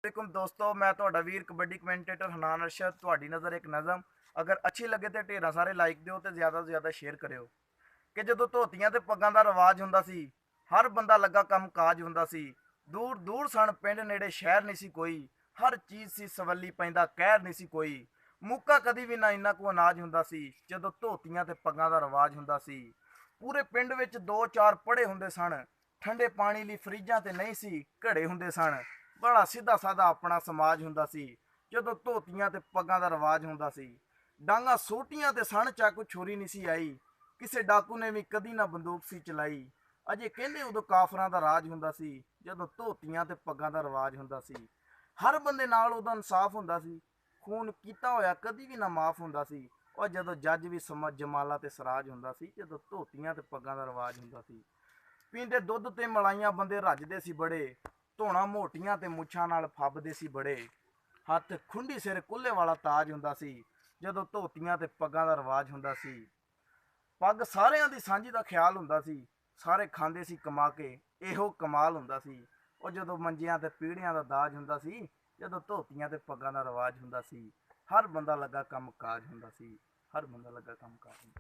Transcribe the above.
वालेकुम दोस्तों, मैं ਤੁਹਾਡਾ ਵੀਰ ਕਬੱਡੀ ਕਮੈਂਟੇਟਰ ਹਨਾਨ ਅਰਸ਼ਦ। ਤੁਹਾਡੀ ਨਜ਼ਰ ਇੱਕ ਨਜ਼ਮ ਅਗਰ ਅੱਛੀ ਲੱਗੇ ਤੇ ਢੇਰਾਂ ਸਾਰੇ ਲਾਈਕ ਦਿਓ ਤੇ ਜ਼ਿਆਦਾ ਤੋਂ ਜ਼ਿਆਦਾ ਸ਼ੇਅਰ ਕਰਿਓ। ਕਿ ਜਦੋਂ ਧੋਤੀਆਂ ਤੇ ਪੱਗਾਂ ਦਾ ਰਿਵਾਜ ਹੁੰਦਾ ਸੀ, ਹਰ ਬੰਦਾ ਲੱਗਾ ਕੰਮ ਕਾਜ ਹੁੰਦਾ ਸੀ। ਦੂਰ ਦੂਰ ਸਣ ਪਿੰਡ ਨੇੜੇ ਸ਼ਹਿਰ ਨਹੀਂ ਸੀ ਕੋਈ, ਹਰ ਚੀਜ਼ ਸੀ ਸਵੱਲੀ ਪੈਂਦਾ ਕਹਿਰ ਨਹੀਂ ਸੀ ਕੋਈ। ਮੁੱਕਾ ਕਦੀ ਵੀ ਨਾ ਇੰਨਾ ਕੁ ਅਨਾਜ ਹੁੰਦਾ ਸੀ ਜਦੋਂ ਧੋਤੀਆਂ ਤੇ ਪੱਗਾਂ ਦਾ ਰਿਵਾਜ ਹੁੰਦਾ ਸੀ। ਪੂਰੇ ਪਿੰਡ ਵਿੱਚ ਦੋ ਚਾਰ ਪੜੇ ਹੁੰਦੇ ਸਨ, ਠੰਡੇ ਪਾਣੀ ਲਈ ਫਰਿੱਜਾਂ ਤੇ ਨਹੀਂ ਸੀ ਘੜੇ ਹੁੰਦੇ ਸਨ। ਬੜਾ ਸਿੱਧਾ ਸਾਦਾ ਆਪਣਾ ਸਮਾਜ ਹੁੰਦਾ ਸੀ ਜਦੋਂ ਧੋਤੀਆਂ ਤੇ ਪੱਗਾਂ ਦਾ ਰਿਵਾਜ ਹੁੰਦਾ ਸੀ। ਡਾਂਗਾ ਸੋਟੀਆਂ ਤੇ ਸਣ ਚਾਕੂ ਛੁਰੀ ਨਹੀਂ ਸੀ ਆਈ, ਕਿਸੇ ਡਾਕੂ ਨੇ ਵੀ ਕਦੀ ਨਾ ਬੰਦੂਕ ਸੀ ਚਲਾਈ। ਅਜੇ ਕਹਿੰਦੇ ਉਦੋਂ ਕਾਫਰਾਂ ਦਾ ਰਾਜ ਹੁੰਦਾ ਸੀ ਜਦੋਂ ਧੋਤੀਆਂ ਤੇ ਪੱਗਾਂ ਦਾ ਰਿਵਾਜ ਹੁੰਦਾ ਸੀ। ਹਰ ਬੰਦੇ ਨਾਲ ਉਦੋਂ ਇਨਸਾਫ ਹੁੰਦਾ ਸੀ, ਖੂਨ ਕੀਤਾ ਹੋਇਆ ਕਦੀ ਵੀ ਨਾ ਮਾਫ ਹੁੰਦਾ ਸੀ। ਔਰ ਜਦੋਂ ਜੱਜ ਵੀ ਸਮਝ ਜਮਾਲਾ ਤੇ ਸਰਾਜ ਹੁੰਦਾ ਸੀ ਜਦੋਂ ਧੋਤੀਆਂ ਤੇ ਪੱਗਾਂ ਦਾ ਰਿਵਾਜ ਹੁੰਦਾ ਸੀ। ਪੀਂਦੇ ਦੁੱਧ ਤੇ ਮਲਾਈਆਂ ਬੰਦੇ ਰੱਜਦੇ ਸੀ ਬੜੇ, ਧੋਣਾ ਮੋਟੀਆਂ ਤੇ ਮੁੱਛਾਂ ਨਾਲ ਫੱਬਦੇ ਸੀ ਬੜੇ। ਹੱਥ ਖੁੰਡੀ ਸਿਰ ਕੁੱਲੇ ਵਾਲਾ ਤਾਜ ਹੁੰਦਾ ਸੀ ਜਦੋਂ ਧੋਤੀਆਂ ਤੇ ਪੱਗਾਂ ਦਾ ਰਿਵਾਜ ਹੁੰਦਾ ਸੀ। ਪੱਗ ਸਾਰਿਆਂ ਦੀ ਸਾਂਝੀ ਦਾ ਖਿਆਲ ਹੁੰਦਾ ਸੀ, ਸਾਰੇ ਖਾਂਦੇ ਸੀ ਕਮਾ ਕੇ, ਇਹੋ ਕਮਾਲ ਹੁੰਦਾ ਸੀ। ਉਹ ਜਦੋਂ ਮੰਜਿਆਂ ਤੇ ਪੀੜ੍ਹੀਆਂ ਦਾ ਦਾਜ ਹੁੰਦਾ ਸੀ ਜਦੋਂ ਧੋਤੀਆਂ ਤੇ ਪੱਗਾਂ ਦਾ ਰਿਵਾਜ ਹੁੰਦਾ ਸੀ। ਹਰ ਬੰਦਾ ਲੱਗਾ ਕੰਮ ਕਾਜ ਹੁੰਦਾ ਸੀ, ਹਰ ਬੰਦਾ ਲੱਗਾ ਕੰਮ ਕਾਜ ਹੁੰਦਾ ਸੀ।